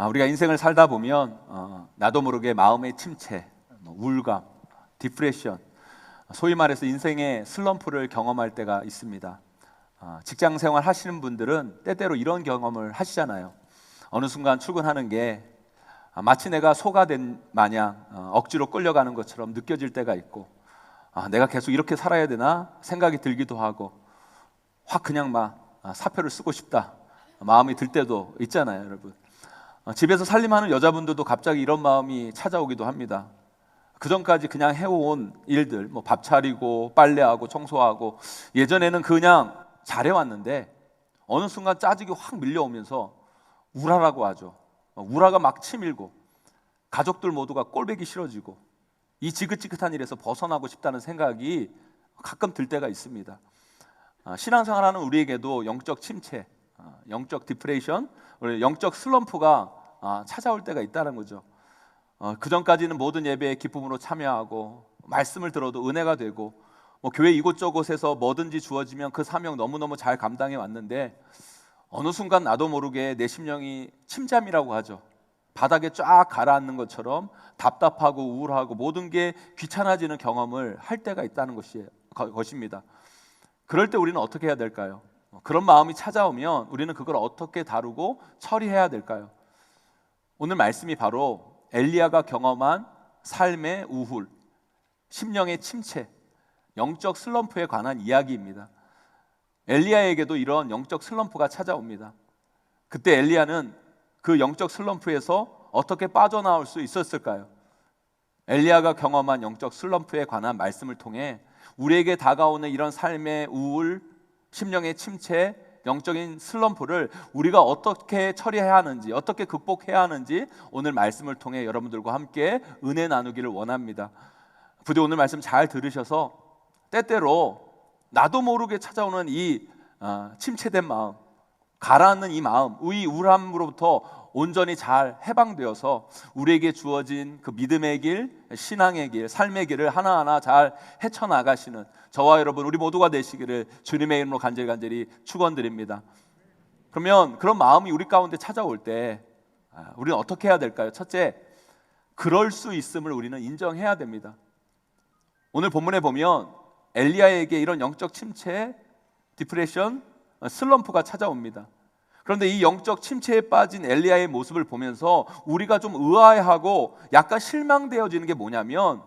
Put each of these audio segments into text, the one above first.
우리가 인생을 살다 보면 나도 모르게 마음의 침체, 우울감, 디프레션, 소위 말해서 인생의 슬럼프를 경험할 때가 있습니다. 직장 생활 하시는 분들은 때때로 이런 경험을 하시잖아요. 어느 순간 출근하는 게 마치 내가 소가 된 마냥 억지로 끌려가는 것처럼 느껴질 때가 있고, 내가 계속 이렇게 살아야 되나 생각이 들기도 하고, 확 그냥 막 사표를 쓰고 싶다 마음이 들 때도 있잖아요, 여러분. 집에서 살림하는 여자분들도 갑자기 이런 마음이 찾아오기도 합니다. 그전까지 그냥 해온 일들, 밥 차리고 빨래하고 청소하고, 예전에는 그냥 잘해왔는데 어느 순간 짜증이 확 밀려오면서 우라라고 하죠. 우라가 막 치밀고 가족들 모두가 꼴보기 싫어지고, 이 지긋지긋한 일에서 벗어나고 싶다는 생각이 가끔 들 때가 있습니다. 신앙생활하는 우리에게도 영적 침체, 영적 디프레이션, 영적 슬럼프가 찾아올 때가 있다는 거죠. 그전까지는 모든 예배에 기쁨으로 참여하고 말씀을 들어도 은혜가 되고, 교회 이곳저곳에서 뭐든지 주어지면 그 사명 너무너무 잘 감당해 왔는데, 어느 순간 나도 모르게 내 심령이 침잠이라고 하죠. 바닥에 쫙 가라앉는 것처럼 답답하고 우울하고 모든 게 귀찮아지는 경험을 할 때가 있다는 것입니다. 그럴 때 우리는 어떻게 해야 될까요? 그런 마음이 찾아오면 우리는 그걸 어떻게 다루고 처리해야 될까요? 오늘 말씀이 바로 엘리야가 경험한 삶의 우울, 심령의 침체, 영적 슬럼프에 관한 이야기입니다. 엘리야에게도 이런 영적 슬럼프가 찾아옵니다. 그때 엘리야는 그 영적 슬럼프에서 어떻게 빠져나올 수 있었을까요? 엘리야가 경험한 영적 슬럼프에 관한 말씀을 통해 우리에게 다가오는 이런 삶의 우울, 심령의 침체, 영적인 슬럼프를 우리가 어떻게 처리해야 하는지, 어떻게 극복해야 하는지 오늘 말씀을 통해 여러분들과 함께 은혜 나누기를 원합니다. 부디 오늘 말씀 잘 들으셔서 때때로 나도 모르게 찾아오는 이 침체된 마음, 가라앉는 이 마음, 이 우울함으로부터 온전히 잘 해방되어서 우리에게 주어진 그 믿음의 길, 신앙의 길, 삶의 길을 하나하나 잘 헤쳐나가시는 저와 여러분 우리 모두가 되시기를 주님의 이름으로 간절히 축원드립니다. 그러면 그런 마음이 우리 가운데 찾아올 때 우리는 어떻게 해야 될까요? 첫째, 그럴 수 있음을 우리는 인정해야 됩니다. 오늘 본문에 보면 엘리야에게 이런 영적 침체, 디프레션, 슬럼프가 찾아옵니다. 그런데 이 영적 침체에 빠진 엘리야의 모습을 보면서 우리가 좀 의아해하고 약간 실망되어지는 게 뭐냐면,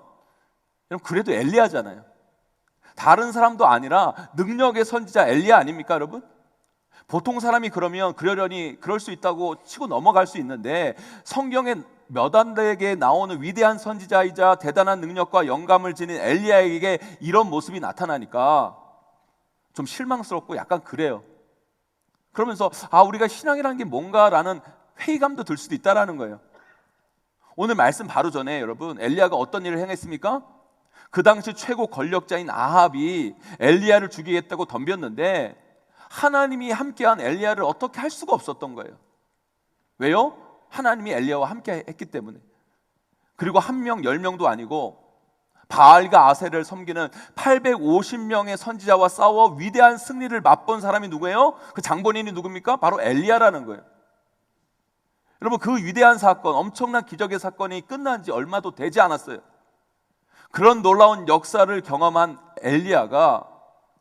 그래도 엘리야잖아요. 다른 사람도 아니라 능력의 선지자 엘리야 아닙니까, 여러분? 보통 사람이 그러려니 그럴 수 있다고 치고 넘어갈 수 있는데, 성경에 몇 안 되게 나오는 위대한 선지자이자 대단한 능력과 영감을 지닌 엘리야에게 이런 모습이 나타나니까 좀 실망스럽고 약간 그래요. 그러면서 우리가 신앙이라는 게 뭔가라는 회의감도 들 수도 있다라는 거예요. 오늘 말씀 바로 전에 여러분 엘리야가 어떤 일을 행했습니까? 그 당시 최고 권력자인 아합이 엘리야를 죽이겠다고 덤볐는데 하나님이 함께한 엘리야를 어떻게 할 수가 없었던 거예요. 왜요? 하나님이 엘리야와 함께 했기 때문에. 그리고 1명, 10명도 아니고 바알과 아세를 섬기는 850명의 선지자와 싸워 위대한 승리를 맛본 사람이 누구예요? 그 장본인이 누굽니까? 바로 엘리야라는 거예요. 여러분, 그 위대한 사건, 엄청난 기적의 사건이 끝난 지 얼마도 되지 않았어요. 그런 놀라운 역사를 경험한 엘리야가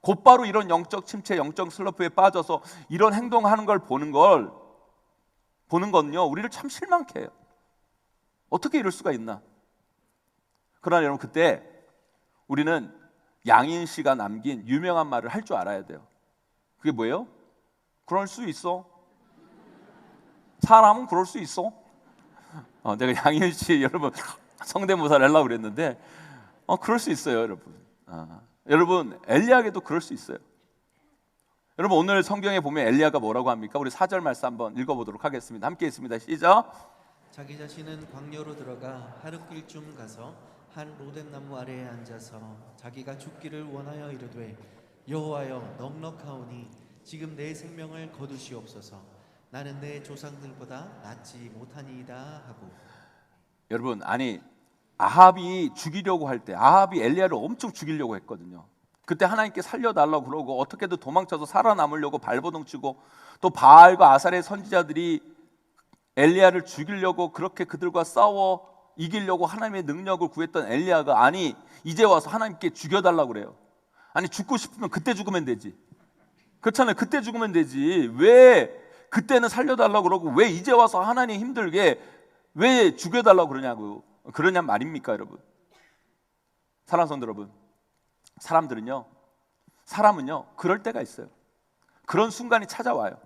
곧바로 이런 영적 침체, 영적 슬럼프에 빠져서 이런 행동하는 걸 보는 건요, 우리를 참 실망케 해요. 어떻게 이럴 수가 있나? 그러나 여러분, 그때 우리는 양인 씨가 남긴 유명한 말을 할 줄 알아야 돼요. 그게 뭐예요? 그럴 수 있어. 사람은 그럴 수 있어. 내가 양인 씨 여러분 성대모사를 하려고 그랬는데 그럴 수 있어요, 여러분. 여러분, 엘리야에게도 그럴 수 있어요. 여러분, 오늘 성경에 보면 엘리야가 뭐라고 합니까? 우리 4절 말씀 한번 읽어보도록 하겠습니다. 함께 있습니다. 시작. 자기 자신은 광야로 들어가 하룻길쯤 가서 한 로뎀나무 아래에 앉아서 자기가 죽기를 원하여 이르되 여호와여 넉넉하오니 지금 내 생명을 거두시옵소서. 나는 내 조상들보다 낫지 못하니이다 하고. 여러분, 아합이 죽이려고 할 때 아합이 엘리야를 엄청 죽이려고 했거든요. 그때 하나님께 살려달라고 그러고 어떻게든 도망쳐서 살아남으려고 발버둥치고, 또 바알과 아살의 선지자들이 엘리야를 죽이려고 그렇게 그들과 싸워 이기려고 하나님의 능력을 구했던 엘리야가 아니 이제 와서 하나님께 죽여달라고 그래요. 아니 죽고 싶으면 그때 죽으면 되지. 그렇잖아요. 그때 죽으면 되지. 왜 그때는 살려달라고 그러고 왜 이제 와서 하나님 힘들게 왜 죽여달라고 그러냐 말입니까 여러분. 사랑하는 성도 여러분, 사람은요 그럴 때가 있어요. 그런 순간이 찾아와요.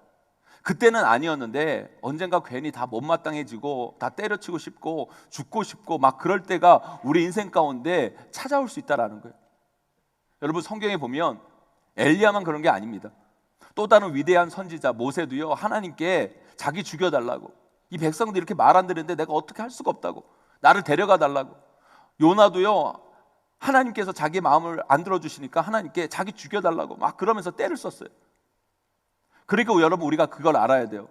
그때는 아니었는데 언젠가 괜히 다 못마땅해지고 다 때려치고 싶고 죽고 싶고 막 그럴 때가 우리 인생 가운데 찾아올 수 있다라는 거예요. 여러분 성경에 보면 엘리야만 그런 게 아닙니다. 또 다른 위대한 선지자 모세도요 하나님께 자기 죽여달라고, 이 백성들이 이렇게 말 안 들으는데 내가 어떻게 할 수가 없다고, 나를 데려가 달라고. 요나도요 하나님께서 자기 마음을 안 들어주시니까 하나님께 자기 죽여달라고 막 그러면서 때를 썼어요. 그러니까 여러분 우리가 그걸 알아야 돼요.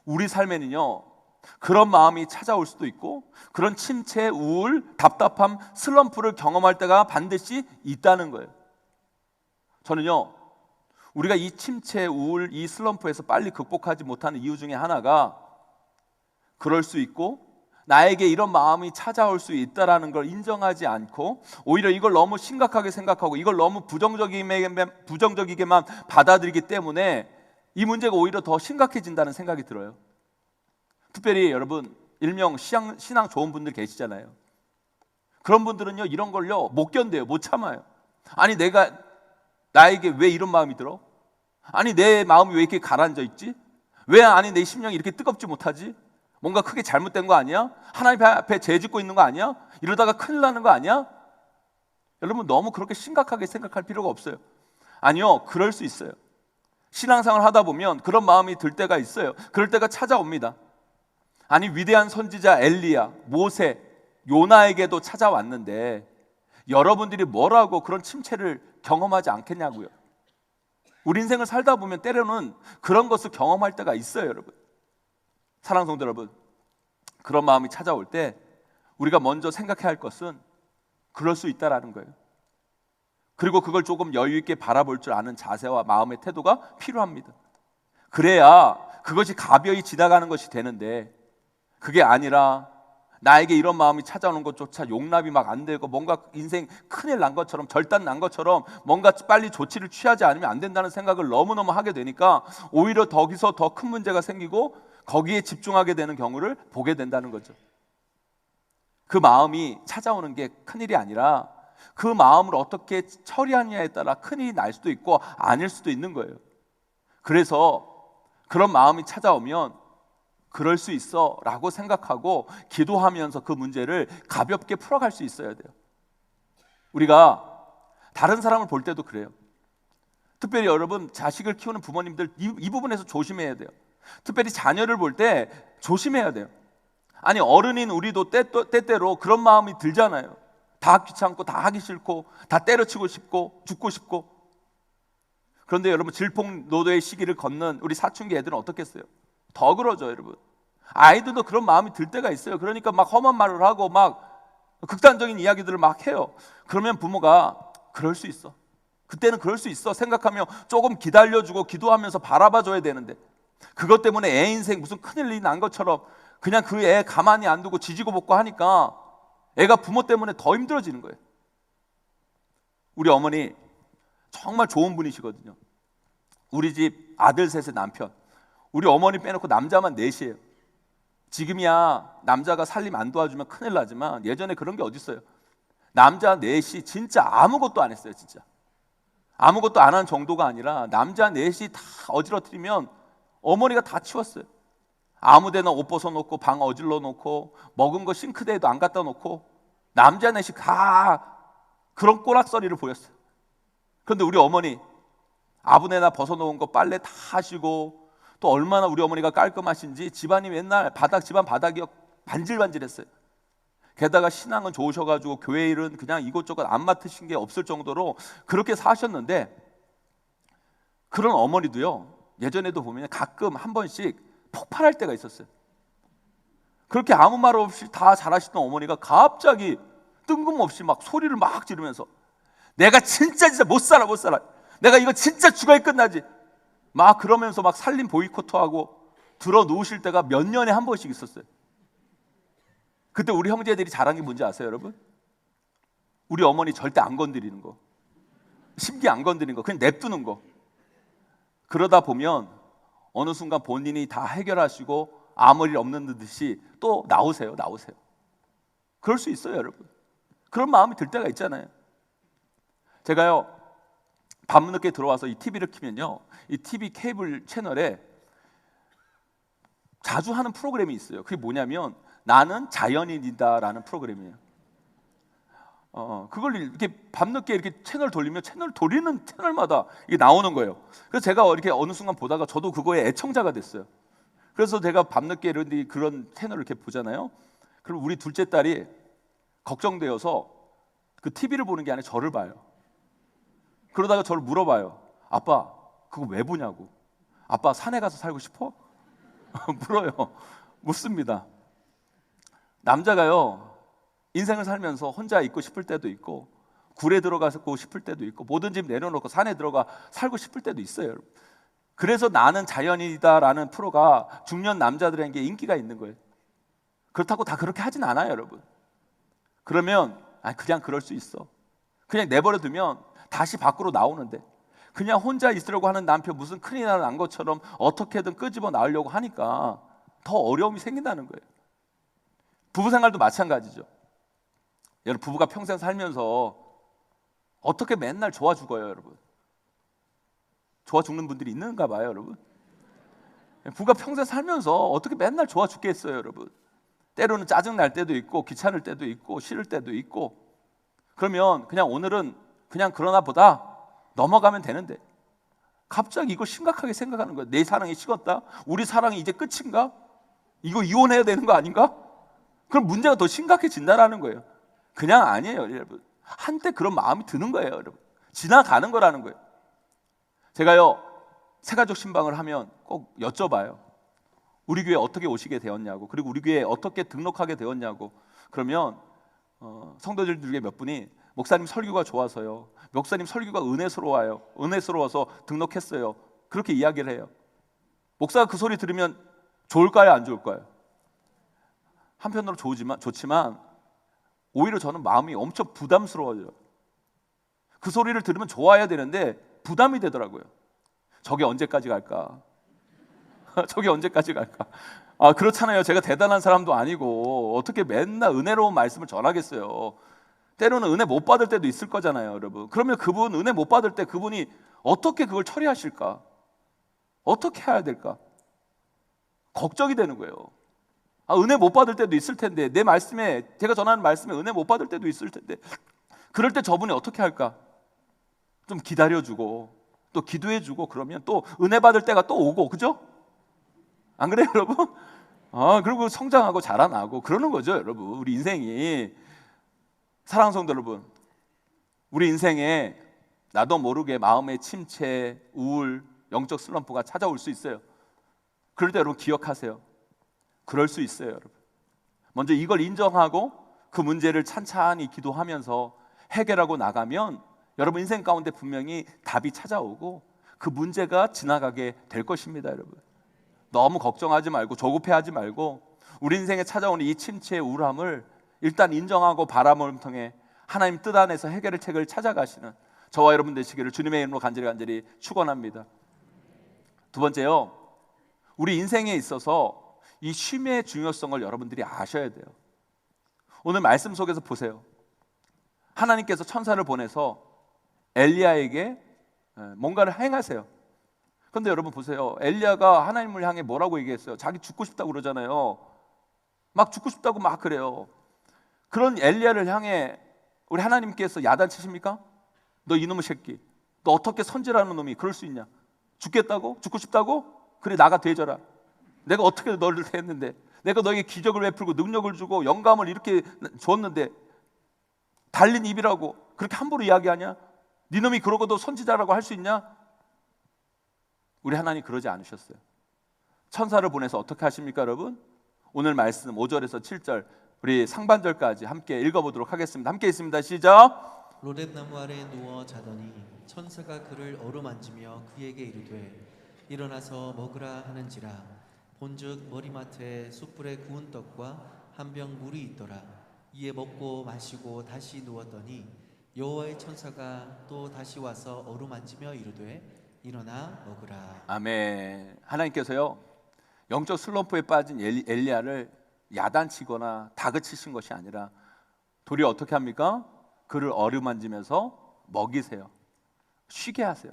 우리 삶에는요 그런 마음이 찾아올 수도 있고 그런 침체, 우울, 답답함, 슬럼프를 경험할 때가 반드시 있다는 거예요. 저는요 우리가 이 침체, 우울, 이 슬럼프에서 빨리 극복하지 못하는 이유 중에 하나가 그럴 수 있고 나에게 이런 마음이 찾아올 수 있다라는 걸 인정하지 않고 오히려 이걸 너무 심각하게 생각하고 이걸 너무 부정적이게만 받아들이기 때문에 이 문제가 오히려 더 심각해진다는 생각이 들어요. 특별히 여러분 일명 신앙 좋은 분들 계시잖아요. 그런 분들은요 이런 걸요 못 견뎌요. 못 참아요. 아니 나에게 왜 이런 마음이 들어? 아니 내 마음이 왜 이렇게 가라앉아 있지? 왜 아니 내 심령이 이렇게 뜨겁지 못하지? 뭔가 크게 잘못된 거 아니야? 하나님 앞에 죄 짓고 있는 거 아니야? 이러다가 큰일 나는 거 아니야? 여러분 너무 그렇게 심각하게 생각할 필요가 없어요. 아니요 그럴 수 있어요. 신앙생활 하다 보면 그런 마음이 들 때가 있어요. 그럴 때가 찾아옵니다. 아니 위대한 선지자 엘리야, 모세, 요나에게도 찾아왔는데 여러분들이 뭐라고 그런 침체를 경험하지 않겠냐고요. 우리 인생을 살다 보면 때로는 그런 것을 경험할 때가 있어요 여러분. 사랑하는 성도 여러분, 그런 마음이 찾아올 때 우리가 먼저 생각해야 할 것은 그럴 수 있다라는 거예요. 그리고 그걸 조금 여유 있게 바라볼 줄 아는 자세와 마음의 태도가 필요합니다. 그래야 그것이 가벼이 지나가는 것이 되는데 그게 아니라 나에게 이런 마음이 찾아오는 것조차 용납이 막 안 되고 뭔가 인생 큰일 난 것처럼 절단 난 것처럼 뭔가 빨리 조치를 취하지 않으면 안 된다는 생각을 너무너무 하게 되니까 오히려 거기서 더 큰 문제가 생기고 거기에 집중하게 되는 경우를 보게 된다는 거죠. 그 마음이 찾아오는 게 큰일이 아니라 그 마음을 어떻게 처리하느냐에 따라 큰일이 날 수도 있고 아닐 수도 있는 거예요. 그래서 그런 마음이 찾아오면 그럴 수 있어 라고 생각하고 기도하면서 그 문제를 가볍게 풀어갈 수 있어야 돼요. 우리가 다른 사람을 볼 때도 그래요. 특별히 여러분 자식을 키우는 부모님들 이 부분에서 조심해야 돼요. 특별히 자녀를 볼 때 조심해야 돼요. 아니 어른인 우리도 때때로 그런 마음이 들잖아요. 다 귀찮고 다 하기 싫고 다 때려치고 싶고 죽고 싶고. 그런데 여러분 질풍노도의 시기를 걷는 우리 사춘기 애들은 어떻겠어요? 더 그러죠 여러분. 아이들도 그런 마음이 들 때가 있어요. 그러니까 막 험한 말을 하고 막 극단적인 이야기들을 막 해요. 그러면 부모가 그럴 수 있어, 그때는 그럴 수 있어 생각하며 조금 기다려주고 기도하면서 바라봐줘야 되는데 그것 때문에 애 인생 무슨 큰일이 난 것처럼 그냥 그 애 가만히 안 두고 지지고 볶고 하니까 애가 부모 때문에 더 힘들어지는 거예요. 우리 어머니 정말 좋은 분이시거든요. 우리 집 아들 셋의 남편, 우리 어머니 빼놓고 남자만 넷이에요. 지금이야 남자가 살림 안 도와주면 큰일 나지만 예전에 그런 게 어디 있어요. 남자 넷이 진짜 아무것도 안 했어요. 진짜 아무것도 안 한 정도가 아니라 남자 넷이 다 어지러뜨리면 어머니가 다 치웠어요. 아무데나 옷 벗어놓고 방 어질러 놓고 먹은 거 싱크대에도 안 갖다 놓고 남자 넷이 다 그런 꼬락서리를 보였어요. 그런데 우리 어머니 아무데나 벗어놓은 거 빨래 다 하시고 또 얼마나 우리 어머니가 깔끔하신지 집안이 맨날 집안 바닥이 반질반질했어요. 게다가 신앙은 좋으셔가지고 교회 일은 그냥 이것저것 안 맡으신 게 없을 정도로 그렇게 사셨는데 그런 어머니도요 예전에도 보면 가끔 한 번씩 폭발할 때가 있었어요. 그렇게 아무 말 없이 다 잘하시던 어머니가 갑자기 뜬금없이 막 소리를 막 지르면서 내가 진짜 못 살아 내가 이거 진짜 죽어야 끝나지 막 그러면서 막 살림 보이콧하고 들어 누우실 때가 몇 년에 한 번씩 있었어요. 그때 우리 형제들이 잘한 게 뭔지 아세요, 여러분? 우리 어머니 절대 안 건드리는 거, 심기 안 건드리는 거, 그냥 냅두는 거. 그러다 보면 어느 순간 본인이 다 해결하시고 아무 일 없는 듯이 또 나오세요. 그럴 수 있어요, 여러분. 그런 마음이 들 때가 있잖아요. 제가요, 밤늦게 들어와서 이 TV를 켜면요, 이 TV 케이블 채널에 자주 하는 프로그램이 있어요. 그게 뭐냐면 나는 자연인이다라는 프로그램이에요. 그걸 이렇게 밤늦게 이렇게 채널 돌리면 채널 돌리는 채널마다 이게 나오는 거예요. 그래서 제가 이렇게 어느 순간 보다가 저도 그거에 애청자가 됐어요. 그래서 제가 밤늦게 이런 그런 채널을 이렇게 보잖아요. 그럼 우리 둘째 딸이 걱정되어서 그 TV를 보는 게 아니라 저를 봐요. 그러다가 저를 물어봐요. 아빠, 그거 왜 보냐고. 아빠 산에 가서 살고 싶어? 물어요. 묻습니다. 남자가요, 인생을 살면서 혼자 있고 싶을 때도 있고 굴에 들어가고 싶을 때도 있고 모든 집 내려놓고 산에 들어가 살고 싶을 때도 있어요. 그래서 나는 자연이다라는 프로가 중년 남자들에게 인기가 있는 거예요. 그렇다고 다 그렇게 하진 않아요, 여러분. 그러면 그냥 그럴 수 있어. 그냥 내버려 두면 다시 밖으로 나오는데, 그냥 혼자 있으려고 하는 남편 무슨 큰일 난 것처럼 어떻게든 끄집어 나오려고 하니까 더 어려움이 생긴다는 거예요. 부부 생활도 마찬가지죠. 여러분, 부부가 평생 살면서 어떻게 맨날 좋아 죽어요, 여러분? 좋아 죽는 분들이 있는가 봐요, 여러분. 부부가 평생 살면서 어떻게 맨날 좋아 죽겠어요, 여러분? 때로는 짜증 날 때도 있고 귀찮을 때도 있고 싫을 때도 있고. 그러면 그냥 오늘은 그냥 그러나 보다 넘어가면 되는데 갑자기 이거 심각하게 생각하는 거예요. 내 사랑이 식었다? 우리 사랑이 이제 끝인가? 이거 이혼해야 되는 거 아닌가? 그럼 문제가 더 심각해진다라는 거예요. 그냥 아니에요, 여러분. 한때 그런 마음이 드는 거예요, 여러분. 지나가는 거라는 거예요. 제가요, 새가족 신방을 하면 꼭 여쭤봐요. 우리 교회 어떻게 오시게 되었냐고, 그리고 우리 교회에 어떻게 등록하게 되었냐고. 그러면 성도들 중에 몇 분이 목사님 설교가 좋아서요, 목사님 설교가 은혜스러워서 등록했어요, 그렇게 이야기를 해요. 목사가 그 소리 들으면 좋을까요, 안 좋을까요? 한편으로 좋지만 오히려 저는 마음이 엄청 부담스러워져요. 그 소리를 들으면 좋아야 되는데 부담이 되더라고요. 저게 언제까지 갈까? 저게 언제까지 갈까? 그렇잖아요. 제가 대단한 사람도 아니고 어떻게 맨날 은혜로운 말씀을 전하겠어요. 때로는 은혜 못 받을 때도 있을 거잖아요, 여러분. 그러면 그분 은혜 못 받을 때 그분이 어떻게 그걸 처리하실까? 어떻게 해야 될까? 걱정이 되는 거예요. 은혜 못 받을 때도 있을 텐데, 내 말씀에, 제가 전하는 말씀에 은혜 못 받을 때도 있을 텐데, 그럴 때 저분이 어떻게 할까? 좀 기다려주고 또 기도해주고, 그러면 또 은혜 받을 때가 또 오고, 그죠? 안 그래요, 여러분? 그리고 성장하고 자라나고 그러는 거죠, 여러분. 우리 인생이, 사랑하는 성도 여러분, 우리 인생에 나도 모르게 마음의 침체, 우울, 영적 슬럼프가 찾아올 수 있어요. 그럴 때 여러분 기억하세요. 그럴 수 있어요, 여러분. 먼저 이걸 인정하고 그 문제를 찬찬히 기도하면서 해결하고 나가면 여러분 인생 가운데 분명히 답이 찾아오고 그 문제가 지나가게 될 것입니다, 여러분. 너무 걱정하지 말고 조급해하지 말고 우리 인생에 찾아오는 이 침체의 우울함을 일단 인정하고 바람을 통해 하나님 뜻 안에서 해결의 책을 찾아가시는 저와 여러분 되시기를 주님의 이름으로 간절히 축원합니다. 두 번째요, 우리 인생에 있어서 이 쉼의 중요성을 여러분들이 아셔야 돼요. 오늘 말씀 속에서 보세요. 하나님께서 천사를 보내서 엘리야에게 뭔가를 행하세요. 그런데 여러분 보세요. 엘리야가 하나님을 향해 뭐라고 얘기했어요? 자기 죽고 싶다고 그러잖아요. 막 죽고 싶다고 막 그래요. 그런 엘리야를 향해 우리 하나님께서 야단치십니까? 너 이놈의 새끼, 너 어떻게 선지라는 놈이 그럴 수 있냐? 죽겠다고? 죽고 싶다고? 그래, 나가 되져라. 내가 어떻게 너를 했는데, 내가 너에게 기적을 베풀고 능력을 주고 영감을 이렇게 줬는데 달린 입이라고 그렇게 함부로 이야기하냐? 네 놈이 그러고도 선지자라고 할 수 있냐? 우리 하나님 그러지 않으셨어요. 천사를 보내서 어떻게 하십니까, 여러분? 오늘 말씀 5절에서 7절 우리 상반절까지 함께 읽어보도록 하겠습니다. 함께 있습니다. 시작. 로뎀나무 아래에 누워 자더니 천사가 그를 어루만지며 그에게 이르되 일어나서 먹으라 하는지라. 본즉 머리맡에 숯불에 구운 떡과 한 병 물이 있더라. 이에 먹고 마시고 다시 누웠더니 여호와의 천사가 또 다시 와서 어루만지며 이르되 일어나 먹으라. 아멘. 하나님께서요, 영적 슬럼프에 빠진 엘리야를 야단치거나 다그치신 것이 아니라 도리어 어떻게 합니까? 그를 어루만지면서 먹이세요. 쉬게 하세요.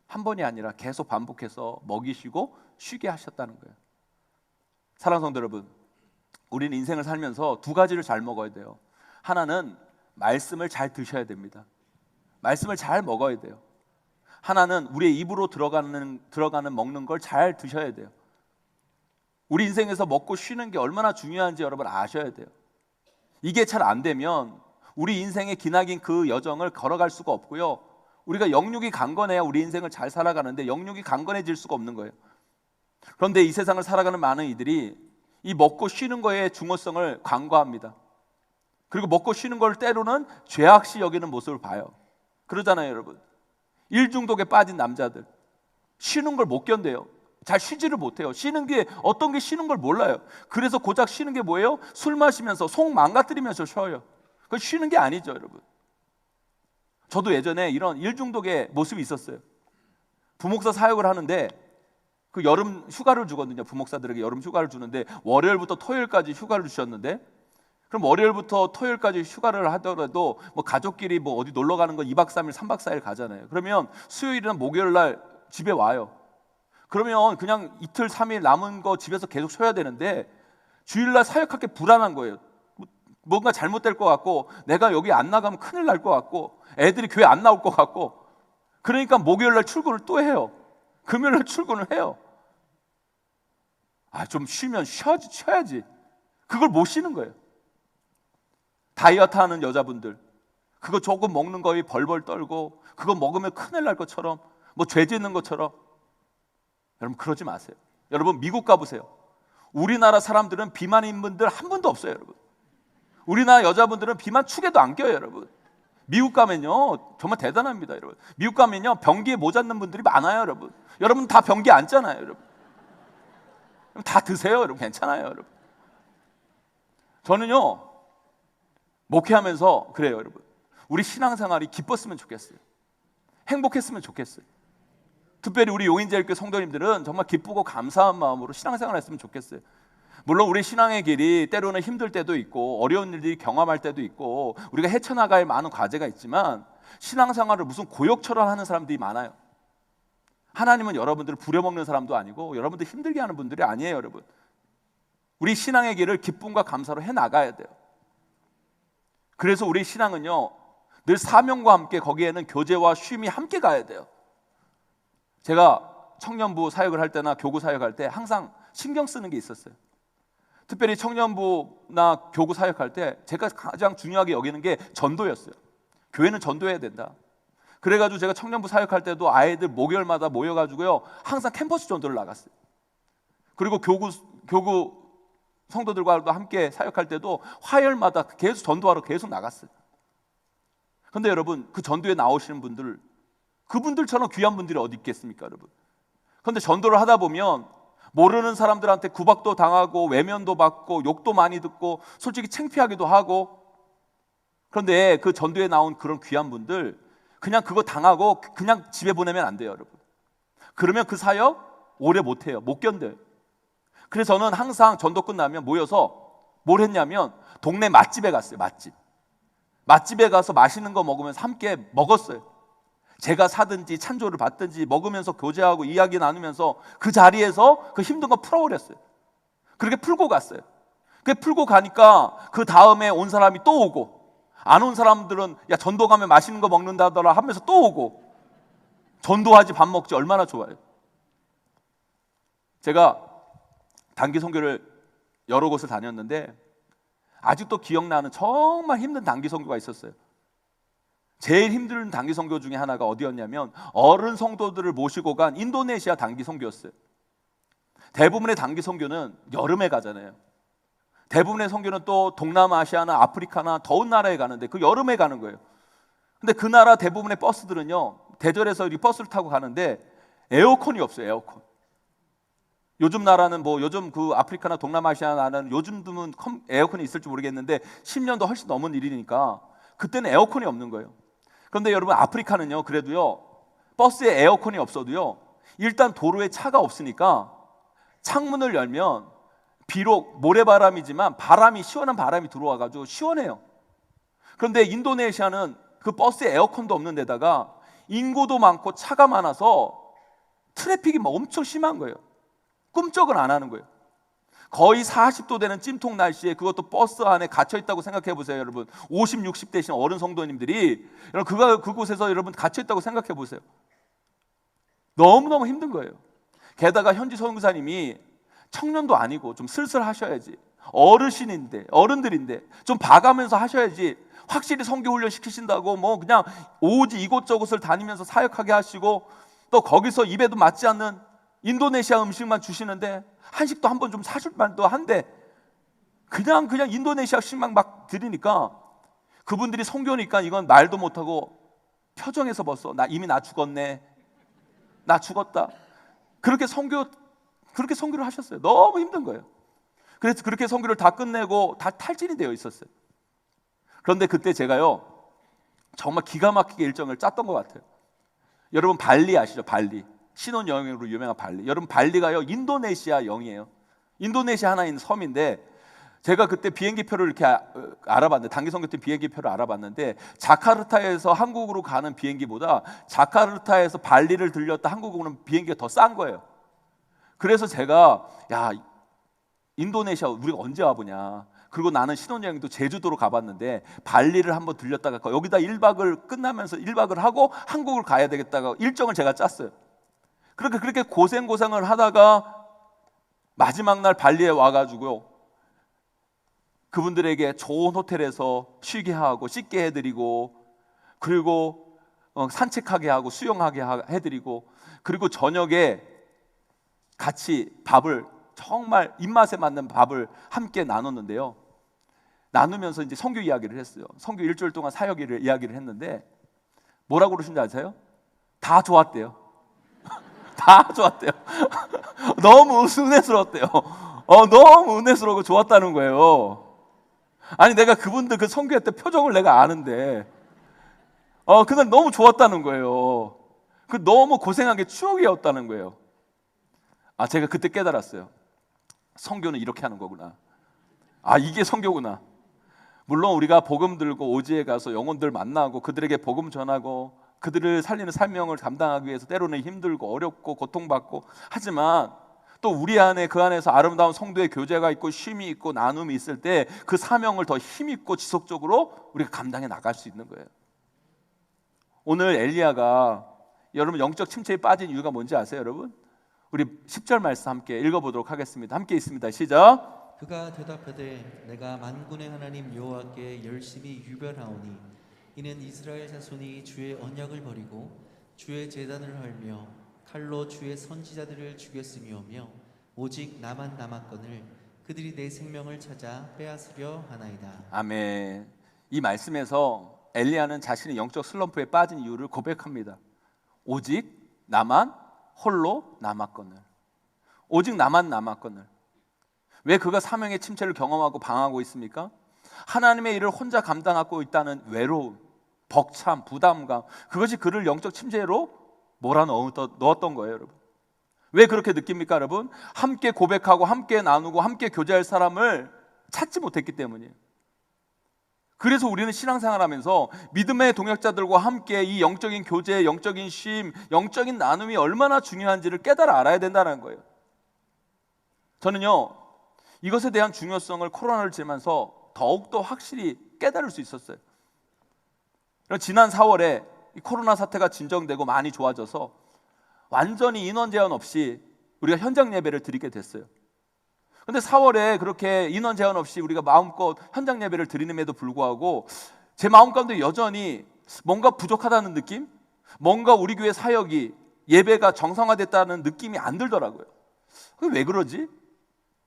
한 번이 아니라 계속 반복해서 먹이시고 쉬게 하셨다는 거예요. 사랑하는 성도 여러분, 우리는 인생을 살면서 두 가지를 잘 먹어야 돼요. 하나는 말씀을 잘 드셔야 됩니다. 말씀을 잘 먹어야 돼요. 하나는 우리의 입으로 들어가는 먹는 걸 잘 드셔야 돼요. 우리 인생에서 먹고 쉬는 게 얼마나 중요한지 여러분 아셔야 돼요. 이게 잘 안 되면 우리 인생의 기나긴 그 여정을 걸어갈 수가 없고요. 우리가 영육이 강건해야 우리 인생을 잘 살아가는데 영육이 강건해질 수가 없는 거예요. 그런데 이 세상을 살아가는 많은 이들이 이 먹고 쉬는 거의 중요성을 간과합니다. 그리고 먹고 쉬는 걸 때로는 죄악시 여기는 모습을 봐요. 그러잖아요, 여러분. 일 중독에 빠진 남자들, 쉬는 걸 못 견뎌요. 잘 쉬지를 못해요. 쉬는 게 어떤 게 쉬는 걸 몰라요. 그래서 고작 쉬는 게 뭐예요? 술 마시면서 속 망가뜨리면서 쉬어요. 그건 쉬는 게 아니죠, 여러분. 저도 예전에 이런 일 중독의 모습이 있었어요. 부목사 사역을 하는데 그 여름 휴가를 주거든요. 부목사들에게 여름 휴가를 주는데 월요일부터 토요일까지 휴가를 주셨는데, 그럼 월요일부터 토요일까지 휴가를 하더라도 뭐 가족끼리 뭐 어디 놀러 가는 거 2박 3일, 3박 4일 가잖아요. 그러면 수요일이나 목요일 날 집에 와요. 그러면 그냥 이틀 3일 남은 거 집에서 계속 쉬어야 되는데 주일날 사역할 게 불안한 거예요. 뭔가 잘못될 것 같고, 내가 여기 안 나가면 큰일 날 것 같고, 애들이 교회 안 나올 것 같고, 그러니까 목요일날 출근을 또 해요. 금요일날 출근을 해요. 좀 쉬면 쉬어야지. 그걸 못 쉬는 거예요. 다이어트 하는 여자분들, 그거 조금 먹는 거에 벌벌 떨고 그거 먹으면 큰일 날 것처럼, 뭐 죄 짓는 것처럼. 여러분 그러지 마세요. 여러분 미국 가보세요. 우리나라 사람들은 비만인 분들 한 분도 없어요, 여러분. 우리나라 여자분들은 비만 축에도 안 껴요, 여러분. 미국 가면요 정말 대단합니다, 여러분. 미국 가면요 변기에 못 앉는 분들이 많아요, 여러분. 여러분 다 변기 앉잖아요, 여러분. 다 드세요, 여러분. 괜찮아요, 여러분. 저는요 목회하면서 그래요, 여러분. 우리 신앙생활이 기뻤으면 좋겠어요. 행복했으면 좋겠어요. 특별히 우리 용인제일교회 성도님들은 정말 기쁘고 감사한 마음으로 신앙생활 했으면 좋겠어요. 물론 우리 신앙의 길이 때로는 힘들 때도 있고 어려운 일들이 경험할 때도 있고 우리가 헤쳐나갈 많은 과제가 있지만, 신앙생활을 무슨 고역처럼 하는 사람들이 많아요. 하나님은 여러분들을 부려먹는 사람도 아니고 여러분들 힘들게 하는 분들이 아니에요, 여러분. 우리 신앙의 길을 기쁨과 감사로 해나가야 돼요. 그래서 우리 신앙은요 늘 사명과 함께 거기에는 교제와 쉼이 함께 가야 돼요. 제가 청년부 사역을 할 때나 교구 사역할 때 항상 신경 쓰는 게 있었어요. 특별히 청년부나 교구 사역할 때 제가 가장 중요하게 여기는 게 전도였어요. 교회는 전도해야 된다. 그래가지고 제가 청년부 사역할 때도 아이들 목요일마다 모여가지고요 항상 캠퍼스 전도를 나갔어요. 그리고 교구 성도들과도 함께 사역할 때도 화요일마다 계속 전도하러 계속 나갔어요. 그런데 여러분 그 전도에 나오시는 분들, 그분들처럼 귀한 분들이 어디 있겠습니까, 여러분? 그런데 전도를 하다 보면 모르는 사람들한테 구박도 당하고 외면도 받고 욕도 많이 듣고 솔직히 창피하기도 하고. 그런데 그 전도에 나온 그런 귀한 분들 그냥 그거 당하고 그냥 집에 보내면 안 돼요, 여러분. 그러면 그 사역 오래 못 해요. 못 견뎌요. 그래서 저는 항상 전도 끝나면 모여서 뭘 했냐면 동네 맛집에 갔어요. 맛집에 가서 맛있는 거 먹으면서 함께 먹었어요. 제가 사든지 찬조를 받든지 먹으면서 교제하고 이야기 나누면서 그 자리에서 그 힘든 거 풀어버렸어요. 그렇게 풀고 갔어요. 그렇게 풀고 가니까 그 다음에 온 사람이 또 오고, 안 온 사람들은 야 전도 가면 맛있는 거 먹는다더라 하면서 또 오고. 전도하지 밥 먹지 얼마나 좋아요. 제가 단기 선교를 여러 곳을 다녔는데 아직도 기억나는 정말 힘든 단기 선교가 있었어요. 제일 힘든 단기 선교 중에 하나가 어디였냐면 어른 성도들을 모시고 간 인도네시아 단기 선교였어요. 대부분의 단기 선교는 여름에 가잖아요. 대부분의 선교는 또 동남아시아나 아프리카나 더운 나라에 가는데 그 여름에 가는 거예요. 근데 그 나라 대부분의 버스들은요 대절에서 이 버스를 타고 가는데 에어컨이 없어요. 에어컨. 요즘 나라는 뭐 요즘 그 아프리카나 동남아시아 나라는 요즘도 에어컨이 있을지 모르겠는데 10년도 훨씬 넘은 일이니까 그때는 에어컨이 없는 거예요. 그런데 여러분 아프리카는요 그래도요 버스에 에어컨이 없어도요 일단 도로에 차가 없으니까 창문을 열면 비록 모래바람이지만 시원한 바람이 들어와가지고 시원해요. 그런데 인도네시아는 그 버스에 에어컨도 없는 데다가 인구도 많고 차가 많아서 트래픽이 막 엄청 심한 거예요. 꿈쩍을 안 하는 거예요. 거의 40도 되는 찜통 날씨에 그것도 버스 안에 갇혀 있다고 생각해 보세요, 여러분. 50, 60 되신 어른 성도님들이 여러분 그곳에서 여러분 갇혀 있다고 생각해 보세요. 너무너무 힘든 거예요. 게다가 현지 선교사님이 청년도 아니고 좀 슬슬 하셔야지. 어른들인데 좀 봐가면서 하셔야지. 확실히 선교 훈련 시키신다고 뭐 그냥 오지 이곳저곳을 다니면서 사역하게 하시고 또 거기서 입에도 맞지 않는 인도네시아 음식만 주시는데 한식도 한번 좀 사줄 만도 한데 그냥 인도네시아식만 막 드리니까 그분들이 선교니까 이건 말도 못하고 표정에서 벌써 이미 나 죽었네, 나 죽었다. 그렇게 선교를 하셨어요. 너무 힘든 거예요. 그래서 그렇게 선교를 다 끝내고 다 탈진이 되어 있었어요. 그런데 그때 제가요 정말 기가 막히게 일정을 짰던 것 같아요. 여러분 발리 아시죠? 발리. 신혼여행으로 유명한 발리. 여러분 발리가요 인도네시아 영이에요. 인도네시아 하나 있는 섬인데 제가 그때 비행기표를 이렇게 알아봤는데 단기 선교 때 비행기표를 알아봤는데 자카르타에서 한국으로 가는 비행기보다 자카르타에서 발리를 들렸다 한국으로 오는 비행기가 더 싼 거예요. 그래서 제가 인도네시아 우리가 언제 와보냐. 그리고 나는 신혼여행도 제주도로 가봤는데 발리를 한번 들렸다가 여기다 1박을 끝나면서 1박을 하고 한국을 가야 되겠다고 일정을 제가 짰어요. 그렇게 고생을 하다가 마지막 날 발리에 와가지고요 그분들에게 좋은 호텔에서 쉬게 하고 씻게 해드리고 그리고 산책하게 하고 수영하게 해드리고 그리고 저녁에 같이 밥을 정말 입맛에 맞는 밥을 함께 나눴는데요. 나누면서 이제 선교 이야기를 했어요. 선교 일주일 동안 사역 이야기를 했는데 뭐라고 그러신지 아세요? 다 좋았대요. 다 좋았대요. 너무 은혜스러웠대요. 너무 은혜스러우고 좋았다는 거예요. 아니 내가 그분들 그 선교회 때 표정을 내가 아는데 그날 너무 좋았다는 거예요. 그 너무 고생한 게 추억이었다는 거예요. 제가 그때 깨달았어요. 선교는 이렇게 하는 거구나. 이게 선교구나. 물론 우리가 복음 들고 오지에 가서 영혼들 만나고 그들에게 복음 전하고 그들을 살리는 사명을 감당하기 위해서 때로는 힘들고 어렵고 고통받고 하지만 또 우리 안에 그 안에서 아름다운 성도의 교제가 있고 쉼이 있고 나눔이 있을 때 그 사명을 더 힘있고 지속적으로 우리가 감당해 나갈 수 있는 거예요. 오늘 엘리야가 여러분 영적 침체에 빠진 이유가 뭔지 아세요, 여러분? 우리 10절 말씀 함께 읽어보도록 하겠습니다. 함께 있습니다. 시작. 그가 대답하되 내가 만군의 하나님 여호와께 열심히 유별하오니 이는 이스라엘 자손이 주의 언약을 버리고 주의 제단을 헐며 칼로 주의 선지자들을 죽였음이오며 오직 나만 남았거늘 그들이 내 생명을 찾아 빼앗으려 하나이다. 아멘. 이 말씀에서 엘리야는 자신의 영적 슬럼프에 빠진 이유를 고백합니다. 오직 나만 홀로 남았거늘. 오직 나만 남았거늘. 왜 그가 사명의 침체를 경험하고 방황하고 있습니까? 하나님의 일을 혼자 감당하고 있다는 외로움, 벅참, 부담감, 그것이 그를 영적 침체로 몰아넣었던 거예요, 여러분. 왜 그렇게 느낍니까, 여러분? 함께 고백하고 함께 나누고 함께 교제할 사람을 찾지 못했기 때문이에요. 그래서 우리는 신앙생활하면서 믿음의 동역자들과 함께 이 영적인 교제, 영적인 쉼, 영적인 나눔이 얼마나 중요한지를 깨달아 알아야 된다는 거예요. 저는요 이것에 대한 중요성을 코로나를 지나면서 더욱더 확실히 깨달을 수 있었어요. 지난 4월에 이 코로나 사태가 진정되고 많이 좋아져서 완전히 인원 제한 없이 우리가 현장 예배를 드리게 됐어요. 근데 4월에 그렇게 인원 제한 없이 우리가 마음껏 현장 예배를 드리는에도 불구하고 제 마음 가운데 여전히 뭔가 부족하다는 느낌? 뭔가 우리 교회 사역이 예배가 정상화됐다는 느낌이 안 들더라고요. 왜 그러지?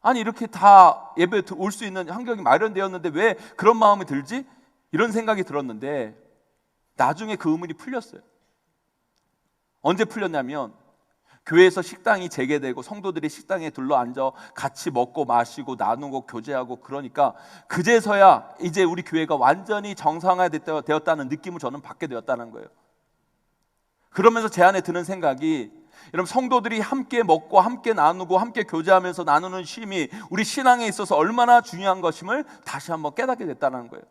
아니 이렇게 다 예배 올 수 있는 환경이 마련되었는데 왜 그런 마음이 들지? 이런 생각이 들었는데 나중에 그 의문이 풀렸어요. 언제 풀렸냐면 교회에서 식당이 재개되고 성도들이 식당에 둘러앉아 같이 먹고 마시고 나누고 교제하고 그러니까 그제서야 이제 우리 교회가 완전히 정상화되었다는 느낌을 저는 받게 되었다는 거예요. 그러면서 제 안에 드는 생각이, 여러분 성도들이 함께 먹고 함께 나누고 함께 교제하면서 나누는 쉼이 우리 신앙에 있어서 얼마나 중요한 것임을 다시 한번 깨닫게 됐다는 거예요.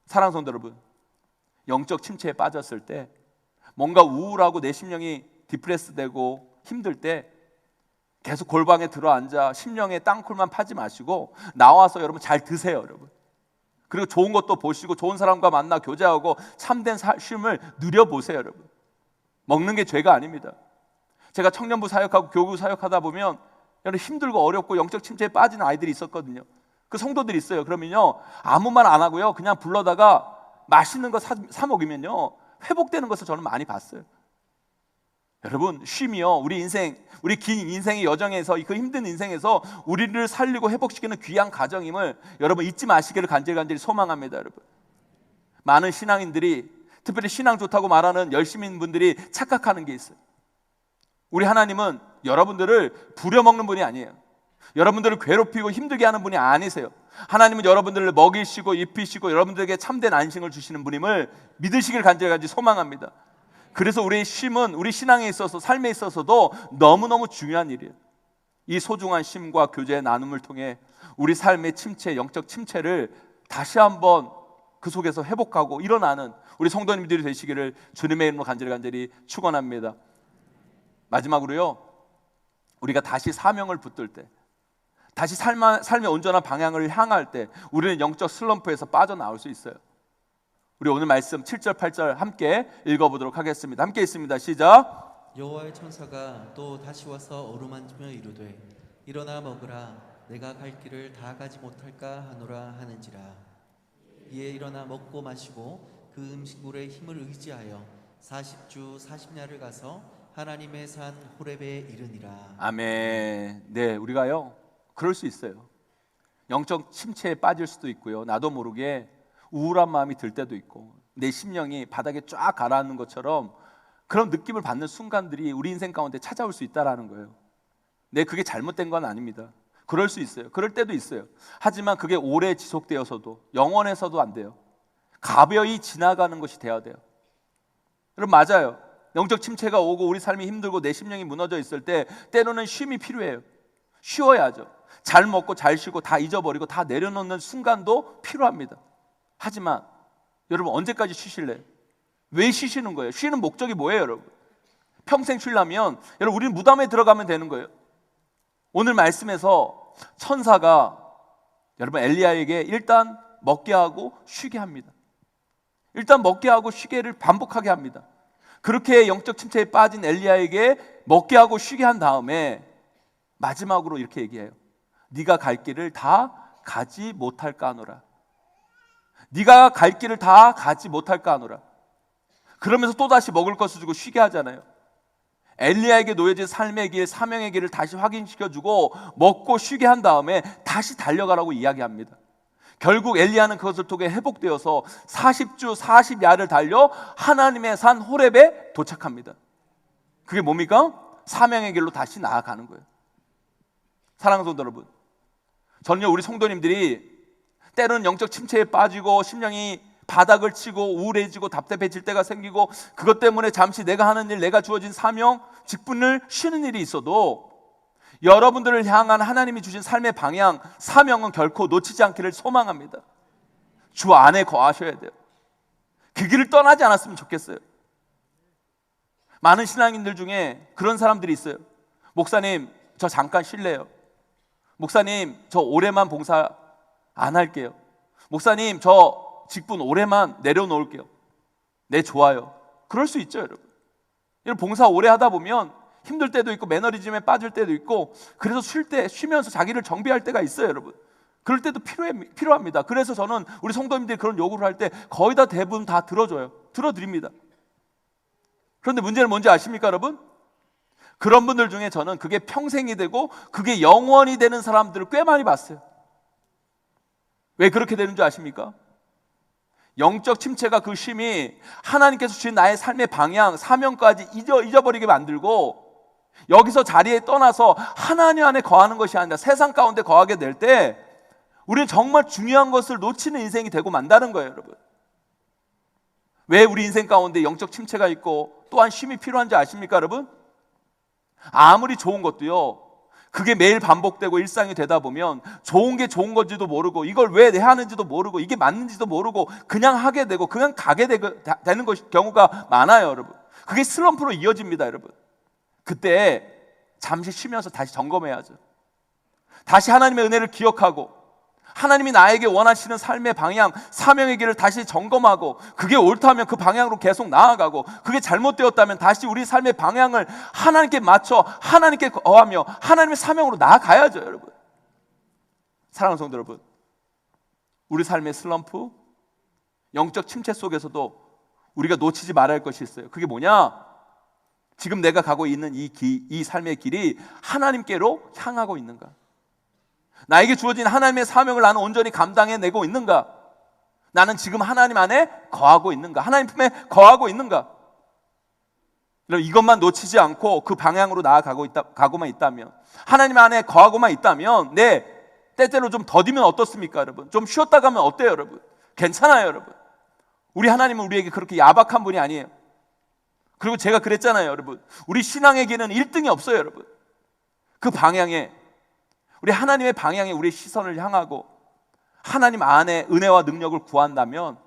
사랑하는 성도 여러분, 영적 침체에 빠졌을 때, 뭔가 우울하고 내 심령이 디프레스되고 힘들 때 계속 골방에 들어앉아 심령에 땅굴만 파지 마시고 나와서 여러분 잘 드세요, 여러분. 그리고 좋은 것도 보시고 좋은 사람과 만나 교제하고 참된 쉼을 누려보세요, 여러분. 먹는 게 죄가 아닙니다. 제가 청년부 사역하고 교구 사역하다 보면 여러분 힘들고 어렵고 영적 침체에 빠진 아이들이 있었거든요. 그 성도들이 있어요. 그러면요 아무 말 안 하고요 그냥 불러다가 맛있는 거 사 먹이면요 회복되는 것을 저는 많이 봤어요. 여러분 쉼이요 우리 긴 인생의 여정에서, 그 힘든 인생에서 우리를 살리고 회복시키는 귀한 가정임을 여러분 잊지 마시기를 간절히 소망합니다. 여러분, 많은 신앙인들이, 특별히 신앙 좋다고 말하는 열심인 분들이 착각하는 게 있어요. 우리 하나님은 여러분들을 부려먹는 분이 아니에요. 여러분들을 괴롭히고 힘들게 하는 분이 아니세요. 하나님은 여러분들을 먹이시고 입히시고 여러분들에게 참된 안식을 주시는 분임을 믿으시길 간절히 소망합니다. 그래서 우리의 쉼은 우리 신앙에 있어서, 삶에 있어서도 너무너무 중요한 일이에요. 이 소중한 쉼과 교제의 나눔을 통해 우리 삶의 침체, 영적 침체를 다시 한번 그 속에서 회복하고 일어나는 우리 성도님들이 되시기를 주님의 이름으로 간절히 축원합니다. 마지막으로요, 우리가 다시 사명을 붙들 때, 다시 삶의 온전한 방향을 향할 때 우리는 영적 슬럼프에서 빠져나올 수 있어요. 우리 오늘 말씀 7절 8절 함께 읽어보도록 하겠습니다. 함께 있습니다. 시작. 여호와의 천사가 또 다시 와서 어루만지며 이르되 일어나 먹으라, 내가 갈 길을 다 가지 못할까 하노라 하는지라. 이에 일어나 먹고 마시고 그 음식물의 힘을 의지하여 40주 40야를 가서 하나님의 산 호렙에 이르니라. 아멘. 네, 우리가요 그럴 수 있어요. 영적 침체에 빠질 수도 있고요, 나도 모르게 우울한 마음이 들 때도 있고 내 심령이 바닥에 쫙 가라앉는 것처럼 그런 느낌을 받는 순간들이 우리 인생 가운데 찾아올 수 있다라는 거예요. 네, 그게 잘못된 건 아닙니다. 그럴 수 있어요. 그럴 때도 있어요. 하지만 그게 오래 지속되어서도, 영원해서도 안 돼요. 가벼이 지나가는 것이 되어야 돼요. 여러분 맞아요. 영적 침체가 오고 우리 삶이 힘들고 내 심령이 무너져 있을 때 때로는 쉼이 필요해요. 쉬어야죠. 잘 먹고 잘 쉬고 다 잊어버리고 다 내려놓는 순간도 필요합니다. 하지만 여러분 언제까지 쉬실래요? 왜 쉬시는 거예요? 쉬는 목적이 뭐예요, 여러분? 평생 쉬려면 여러분 우리는 무덤에 들어가면 되는 거예요. 오늘 말씀에서 천사가 여러분 엘리야에게 일단 먹게 하고 쉬게 합니다. 일단 먹게 하고 쉬게를 반복하게 합니다. 그렇게 영적 침체에 빠진 엘리야에게 먹게 하고 쉬게 한 다음에 마지막으로 이렇게 얘기해요. 네가 갈 길을 다 가지 못할까 하노라. 네가 갈 길을 다 가지 못할까 하노라. 그러면서 또다시 먹을 것을 주고 쉬게 하잖아요. 엘리야에게 놓여진 삶의 길, 사명의 길을 다시 확인시켜주고 먹고 쉬게 한 다음에 다시 달려가라고 이야기합니다. 결국 엘리야는 그것을 통해 회복되어서 40주 40야를 달려 하나님의 산 호렙에 도착합니다. 그게 뭡니까? 사명의 길로 다시 나아가는 거예요. 사랑하는 성도 여러분, 저는요 우리 성도님들이 때로는 영적 침체에 빠지고 심령이 바닥을 치고 우울해지고 답답해질 때가 생기고 그것 때문에 잠시 내가 하는 일, 내가 주어진 사명, 직분을 쉬는 일이 있어도 여러분들을 향한 하나님이 주신 삶의 방향, 사명은 결코 놓치지 않기를 소망합니다. 주 안에 거하셔야 돼요. 그 길을 떠나지 않았으면 좋겠어요. 많은 신앙인들 중에 그런 사람들이 있어요. 목사님, 저 잠깐 쉴래요. 목사님, 저 올해만 봉사 안 할게요. 목사님, 저 직분 올해만 내려놓을게요. 네, 좋아요. 그럴 수 있죠, 여러분. 이런 봉사 오래 하다 보면 힘들 때도 있고 매너리즘에 빠질 때도 있고 그래서 쉬면서 자기를 정비할 때가 있어요, 여러분. 그럴 때도 필요합니다. 그래서 저는 우리 성도님들이 그런 요구를 할 때 거의 다 대부분 다 들어드립니다. 그런데 문제는 뭔지 아십니까, 여러분? 그런 분들 중에 저는 그게 평생이 되고 그게 영원히 되는 사람들을 꽤 많이 봤어요. 왜 그렇게 되는 줄 아십니까? 영적 침체가 그 쉼이 하나님께서 주신 나의 삶의 방향, 사명까지 잊어버리게 만들고 여기서 자리에 떠나서 하나님 안에 거하는 것이 아니라 세상 가운데 거하게 될 때 우리는 정말 중요한 것을 놓치는 인생이 되고 만다는 거예요, 여러분. 왜 우리 인생 가운데 영적 침체가 있고 또한 쉼이 필요한지 아십니까, 여러분? 아무리 좋은 것도요, 그게 매일 반복되고 일상이 되다 보면 좋은 게 좋은 건지도 모르고 이걸 왜 하는지도 모르고 이게 맞는지도 모르고 그냥 하게 되고 그냥 가게 되는 경우가 많아요, 여러분. 그게 슬럼프로 이어집니다, 여러분. 그때 잠시 쉬면서 다시 점검해야죠. 다시 하나님의 은혜를 기억하고 하나님이 나에게 원하시는 삶의 방향, 사명의 길을 다시 점검하고 그게 옳다면 그 방향으로 계속 나아가고 그게 잘못되었다면 다시 우리 삶의 방향을 하나님께 맞춰 하나님께 거하며 하나님의 사명으로 나아가야죠, 여러분. 사랑하는 성도 여러분, 우리 삶의 슬럼프, 영적 침체 속에서도 우리가 놓치지 말아야 할 것이 있어요. 그게 뭐냐? 지금 내가 가고 있는 이 삶의 길이 하나님께로 향하고 있는가? 나에게 주어진 하나님의 사명을 나는 온전히 감당해내고 있는가? 나는 지금 하나님 안에 거하고 있는가? 하나님 품에 거하고 있는가? 이것만 놓치지 않고 그 방향으로 나아가고만 있다면, 하나님 안에 거하고만 있다면, 때때로 좀 더디면 어떻습니까, 여러분? 좀 쉬었다 가면 어때요, 여러분? 괜찮아요, 여러분. 우리 하나님은 우리에게 그렇게 야박한 분이 아니에요. 그리고 제가 그랬잖아요, 여러분. 우리 신앙에게는 1등이 없어요, 여러분. 그 방향에, 우리 하나님의 방향에 우리의 시선을 향하고 하나님 안에 은혜와 능력을 구한다면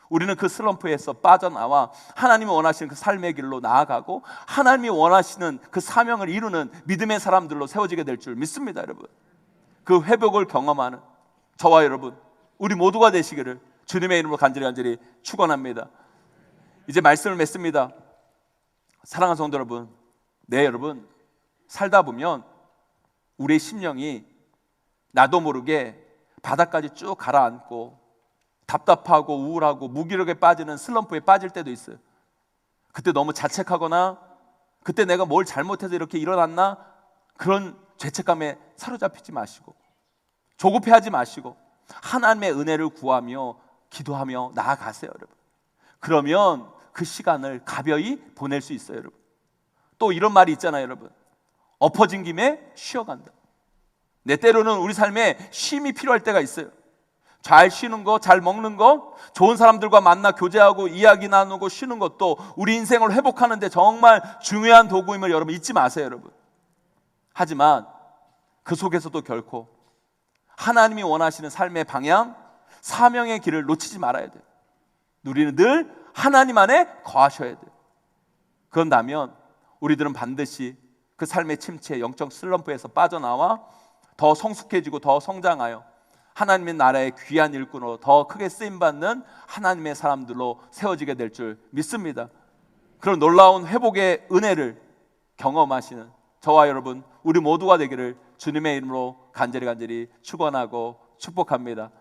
우리는 그 슬럼프에서 빠져나와 하나님이 원하시는 그 삶의 길로 나아가고 하나님이 원하시는 그 사명을 이루는 믿음의 사람들로 세워지게 될 줄 믿습니다, 여러분. 그 회복을 경험하는 저와 여러분, 우리 모두가 되시기를 주님의 이름으로 간절히 축원합니다. 이제 말씀을 맺습니다. 사랑하는 성도 여러분, 여러분, 살다 보면 우리의 심령이 나도 모르게 바닥까지 쭉 가라앉고 답답하고 우울하고 무기력에 빠지는 슬럼프에 빠질 때도 있어요. 그때 너무 자책하거나 그때 내가 뭘 잘못해서 이렇게 일어났나, 그런 죄책감에 사로잡히지 마시고 조급해하지 마시고 하나님의 은혜를 구하며 기도하며 나아가세요, 여러분. 그러면 그 시간을 가벼이 보낼 수 있어요, 여러분. 또 이런 말이 있잖아요, 여러분. 엎어진 김에 쉬어간다. 때로는 우리 삶에 쉼이 필요할 때가 있어요. 잘 쉬는 거, 잘 먹는 거, 좋은 사람들과 만나 교제하고 이야기 나누고 쉬는 것도 우리 인생을 회복하는 데 정말 중요한 도구임을 여러분 잊지 마세요, 여러분. 하지만 그 속에서도 결코 하나님이 원하시는 삶의 방향, 사명의 길을 놓치지 말아야 돼요. 우리는 늘 하나님 안에 거하셔야 돼요. 그런다면 우리들은 반드시 그 삶의 침체, 영적 슬럼프에서 빠져나와 더 성숙해지고 더 성장하여 하나님의 나라의 귀한 일꾼으로 더 크게 쓰임받는 하나님의 사람들로 세워지게 될 줄 믿습니다. 그런 놀라운 회복의 은혜를 경험하시는 저와 여러분, 우리 모두가 되기를 주님의 이름으로 간절히 축원하고 축복합니다.